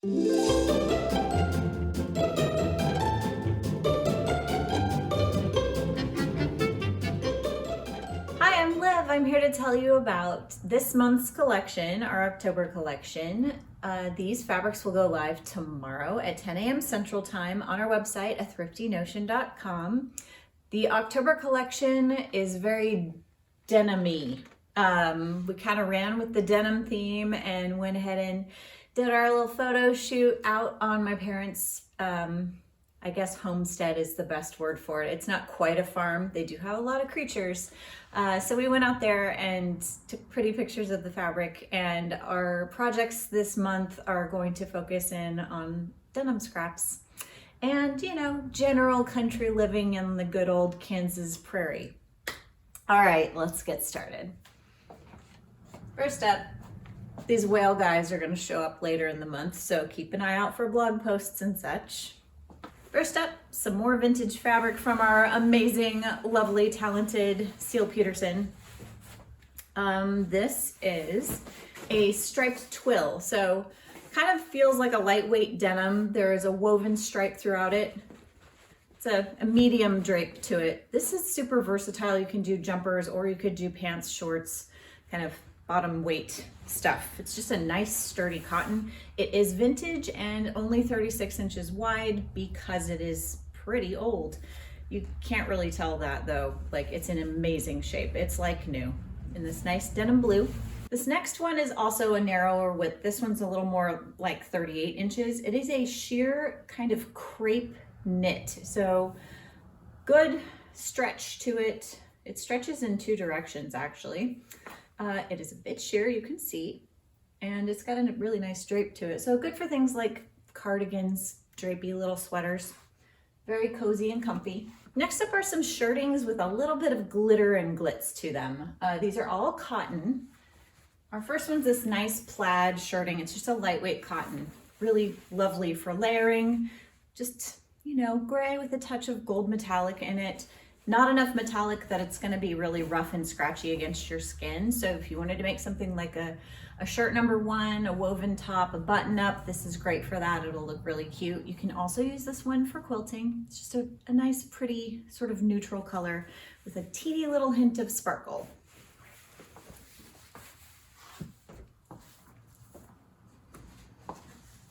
Hi, I'm Liv. I'm here to tell you about this month's collection, our October collection. These fabrics will go live tomorrow at 10 a.m. Central Time on our website at thriftynotion.com. The October collection is very denim-y. We kind of ran with the denim theme and went ahead and did our little photo shoot out on my parents' I guess homestead is the best word for it. It's not quite a farm. They do have a lot of creatures. So we went out there and took pretty pictures of the fabric, and our projects this month are going to focus in on denim scraps and, you know, general country living in the good old Kansas prairie. All right, let's get started. First up, these whale guys are going to show up later in the month, so keep an eye out for blog posts and such. First up, some more vintage fabric from our amazing, lovely, talented Seal Peterson. This is a striped twill, so kind of feels like a lightweight denim. There is a woven stripe throughout it. It's a medium drape to it. This is super versatile. You can do jumpers or you could do pants, shorts, kind of bottom weight stuff. It's just a nice sturdy cotton. It is vintage and only 36 inches wide because it is pretty old. You can't really tell that though. Like, it's in amazing shape. It's like new in this nice denim blue. This next one is also a narrower width. This one's a little more like 38 inches. It is a sheer kind of crepe knit. So good stretch to it. It stretches in two directions actually. It is a bit sheer, you can see, and it's got a really nice drape to it. So good for things like cardigans, drapey little sweaters. Very cozy and comfy. Next up are some shirtings with a little bit of glitter and glitz to them. These are all cotton. Our first one's this nice plaid shirting. It's just a lightweight cotton. Really lovely for layering. Just, you know, gray with a touch of gold metallic in it. Not enough metallic that it's gonna be really rough and scratchy against your skin. So if you wanted to make something like a shirt number one, a woven top, a button up, this is great for that. It'll look really cute. You can also use this one for quilting. It's just a nice, pretty sort of neutral color with a teeny little hint of sparkle.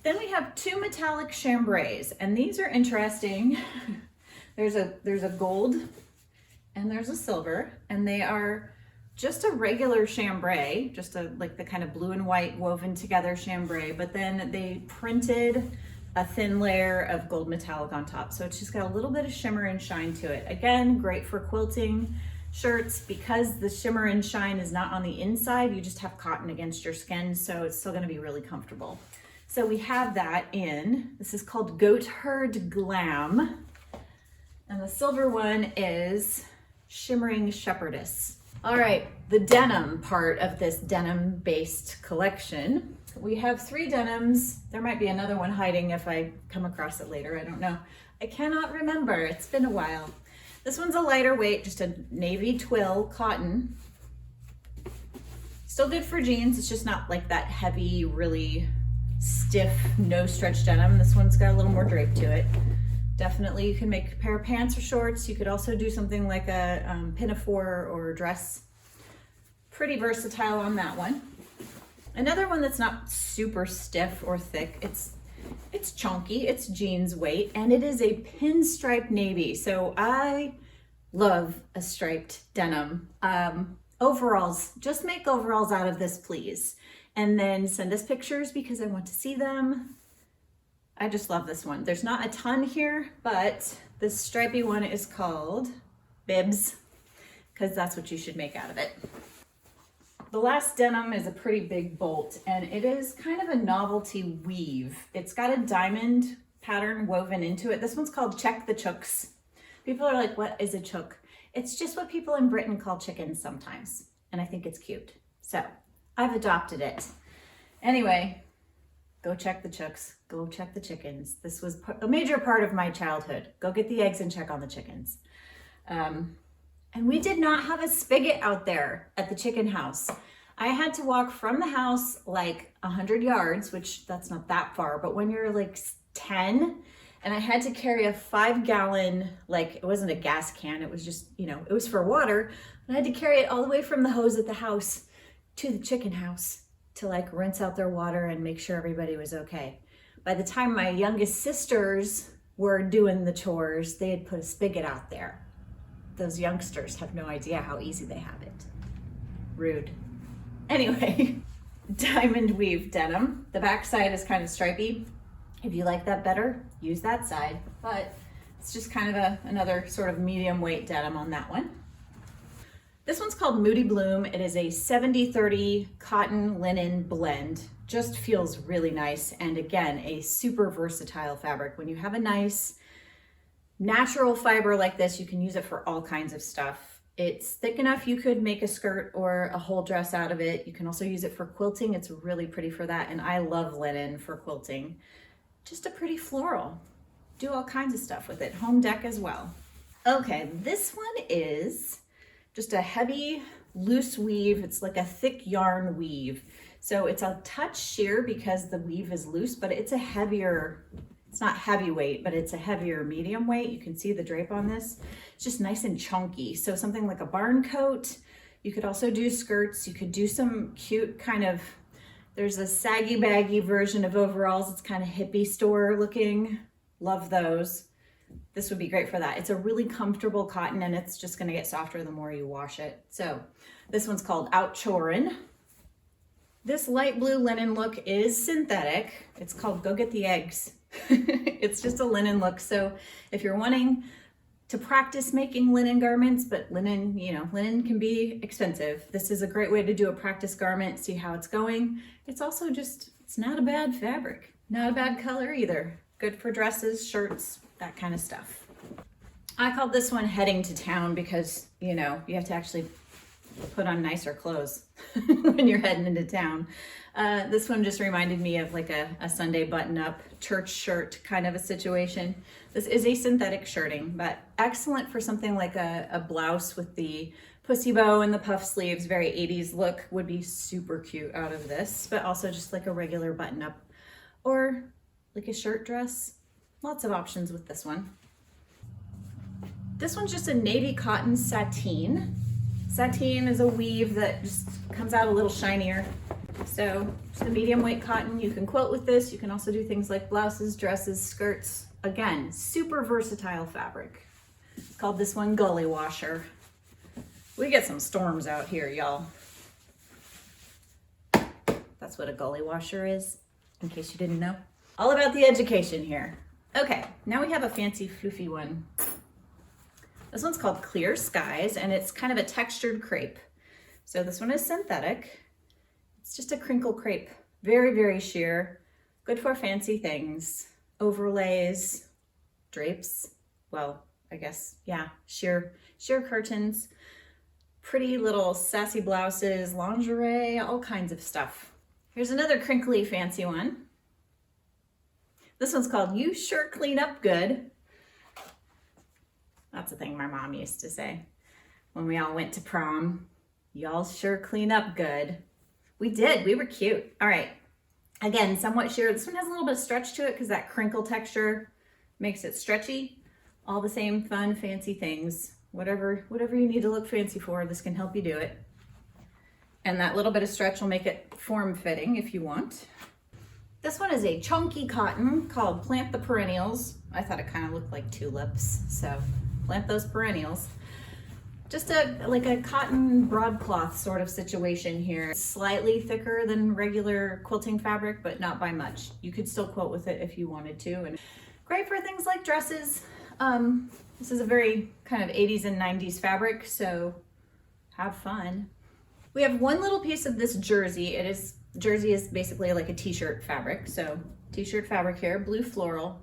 Then we have two metallic chambrays, and these are interesting. There's a gold and there's a silver, and they are just a regular chambray, just like the kind of blue and white woven together chambray, but then they printed a thin layer of gold metallic on top. So it's just got a little bit of shimmer and shine to it. Again, great for quilting shirts because the shimmer and shine is not on the inside. You just have cotton against your skin, so it's still gonna be really comfortable. So we have that in, this is called Goat Herd Glam. And the silver one is Shimmering Shepherdess. All right, the denim part of this denim-based collection. We have three denims. There might be another one hiding if I come across it later, I don't know. I cannot remember, it's been a while. This one's a lighter weight, just a navy twill cotton. Still good for jeans, it's just not like that heavy, really stiff, no stretch denim. This one's got a little more drape to it. Definitely you can make a pair of pants or shorts. You could also do something like a pinafore or a dress. Pretty versatile on that one. Another one that's not super stiff or thick. It's chunky, it's jeans weight, and it is a Pinstripe Navy. So I love a striped denim. Overalls, just make overalls out of this, please. And then send us pictures because I want to see them. I just love this one. There's not a ton here, but this stripy one is called Bibs because that's what you should make out of it. The last denim is a pretty big bolt, and it is kind of a novelty weave. It's got a diamond pattern woven into it. This one's called Check the Chooks. People are like, what is a chook? It's just what people in Britain call chickens sometimes, and I think it's cute. So I've adopted it. Anyway, go check the chooks, go check the chickens. This was a major part of my childhood. Go get the eggs and check on the chickens. And we did not have a spigot out there at the chicken house. I had to walk from the house like 100 yards, which that's not that far, but when you're like 10, and I had to carry a 5-gallon, like it wasn't a gas can, it was just, you know, it was for water. And I had to carry it all the way from the hose at the house to the chicken house to like rinse out their water and make sure everybody was okay. By the time my youngest sisters were doing the chores, they had put a spigot out there. Those youngsters have no idea how easy they have it. Rude. Anyway, diamond weave denim. The back side is kind of stripy. If you like that better, use that side, but it's just kind of another sort of medium weight denim on that one. This one's called Moody Bloom. It is a 70-30 cotton linen blend. Just feels really nice. And again, a super versatile fabric. When you have a nice natural fiber like this, you can use it for all kinds of stuff. It's thick enough you could make a skirt or a whole dress out of it. You can also use it for quilting. It's really pretty for that. And I love linen for quilting. Just a pretty floral. Do all kinds of stuff with it. Home deck as well. Okay, this one is just a heavy loose weave. It's like a thick yarn weave. So it's a touch sheer because the weave is loose, but it's a heavier, it's not heavyweight, but it's a heavier medium weight. You can see the drape on this. It's just nice and chunky. So something like a barn coat. You could also do skirts. You could do some cute kind of, there's a saggy baggy version of overalls. It's kind of hippie store looking. Love those. This would be great for that. It's a really comfortable cotton and it's just gonna get softer the more you wash it. So this one's called Outchorin'. This light blue linen look is synthetic. It's called Go Get the Eggs. It's just a linen look. So if you're wanting to practice making linen garments, but linen, you know, linen can be expensive. This is a great way to do a practice garment, see how it's going. It's also just, it's not a bad fabric. Not a bad color either. Good for dresses, shirts, that kind of stuff. I called this one Heading to Town because, you know, you have to actually put on nicer clothes when you're heading into town. This one just reminded me of like a Sunday button-up church shirt kind of a situation. This is a synthetic shirting, but excellent for something like a blouse with the pussy bow and the puff sleeves. Very 80s look, would be super cute out of this, but also just like a regular button-up or like a shirt dress. Lots of options with this one. This one's just a navy cotton sateen. Sateen is a weave that just comes out a little shinier. So just a medium weight cotton. You can quilt with this. You can also do things like blouses, dresses, skirts. Again, super versatile fabric. It's called this one Gully Washer. We get some storms out here, y'all. That's what a gully washer is, in case you didn't know. All about the education here. Okay, now we have a fancy floofy one. This one's called Clear Skies, and it's kind of a textured crepe. So this one is synthetic. It's just a crinkle crepe. Very, very sheer. Good for fancy things. Overlays, drapes. Well, I guess, yeah, sheer curtains. Pretty little sassy blouses, lingerie, all kinds of stuff. Here's another crinkly fancy one. This one's called You Sure Clean Up Good. That's a thing my mom used to say when we all went to prom. Y'all sure clean up good. We did, we were cute. All right, again, somewhat sheer. This one has a little bit of stretch to it because that crinkle texture makes it stretchy. All the same fun, fancy things. Whatever you need to look fancy for, this can help you do it. And that little bit of stretch will make it form-fitting if you want. This one is a chunky cotton called Plant the Perennials. I thought it kind of looked like tulips, so plant those perennials. Just like a cotton broadcloth sort of situation here. It's slightly thicker than regular quilting fabric, but not by much. You could still quilt with it if you wanted to, and great for things like dresses. This is a very kind of 80s and 90s fabric, so have fun. We have one little piece of this jersey. Jersey is basically like a t-shirt fabric, so t-shirt fabric here, blue floral.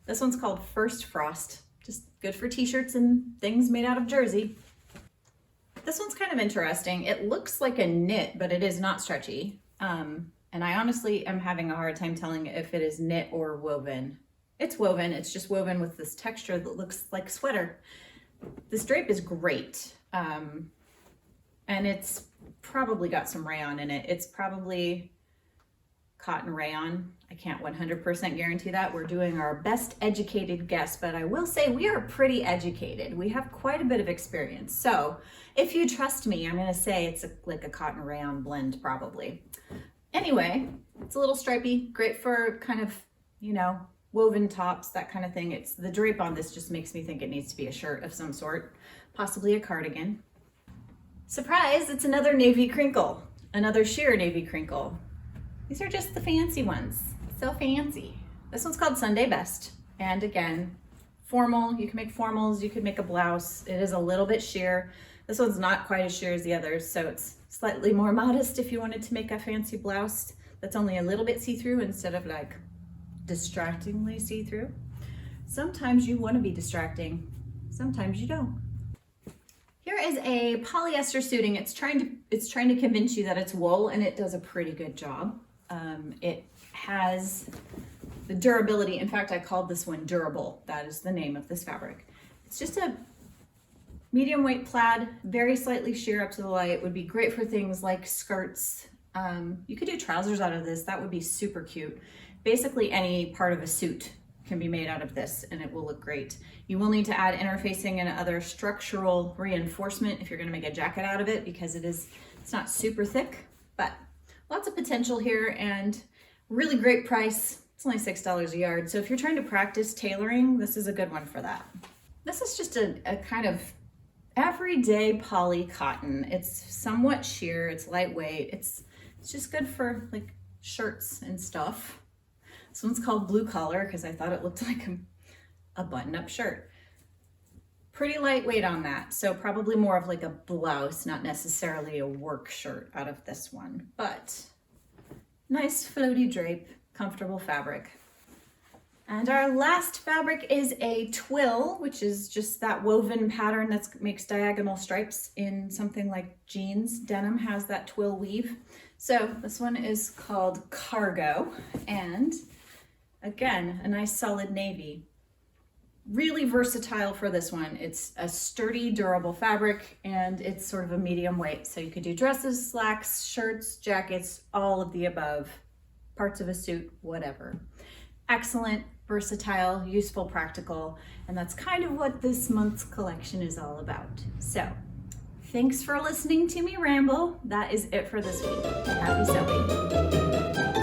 This one's called First Frost. Just good for t-shirts and things made out of jersey. This one's kind of interesting. It looks like a knit, but it is not stretchy. And I honestly am having a hard time telling if it is knit or woven. It's woven, it's just woven with this texture that looks like sweater. This drape is great. And it's probably got some rayon in it. It's probably cotton rayon. I can't 100% guarantee that. We're doing our best educated guess, but I will say we are pretty educated. We have quite a bit of experience. So if you trust me, I'm gonna say it's like a cotton rayon blend probably. Anyway, it's a little stripy, great for kind of, you know, woven tops, that kind of thing. It's the drape on this just makes me think it needs to be a shirt of some sort, possibly a cardigan. Surprise, it's another navy crinkle, another sheer navy crinkle. These are just the fancy ones, so fancy. This one's called Sunday Best. And again, formal, you can make formals, you could make a blouse. It is a little bit sheer. This one's not quite as sheer as the others, so it's slightly more modest if you wanted to make a fancy blouse that's only a little bit see-through instead of like distractingly see-through. Sometimes you want to be distracting, sometimes you don't. Here is a polyester suiting. It's trying to convince you that it's wool, and it does a pretty good job. It has the durability. In fact, I called this one durable. That is the name of this fabric. It's just a medium weight plaid, very slightly sheer up to the light. Would be great for things like skirts. You could do trousers out of this. That would be super cute. Basically any part of a suit can be made out of this and it will look great. You will need to add interfacing and other structural reinforcement if you're going to make a jacket out of it, because it's not super thick, but lots of potential here and really great price. It's only $6 a yard. So if you're trying to practice tailoring, this is a good one for that. This is just a kind of everyday poly cotton. It's somewhat sheer, it's lightweight. It's just good for like shirts and stuff. This one's called Blue Collar because I thought it looked like a button-up shirt. Pretty lightweight on that, so probably more of like a blouse, not necessarily a work shirt out of this one, but nice floaty drape, comfortable fabric. And our last fabric is a twill, which is just that woven pattern that makes diagonal stripes in something like jeans. Denim has that twill weave. So this one is called Cargo, and again, a nice solid navy. Really versatile for this one. It's a sturdy, durable fabric, and it's sort of a medium weight. So you could do dresses, slacks, shirts, jackets, all of the above, parts of a suit, whatever. Excellent, versatile, useful, practical, and that's kind of what this month's collection is all about. So thanks for listening to me ramble. That is it for this week. Happy sewing.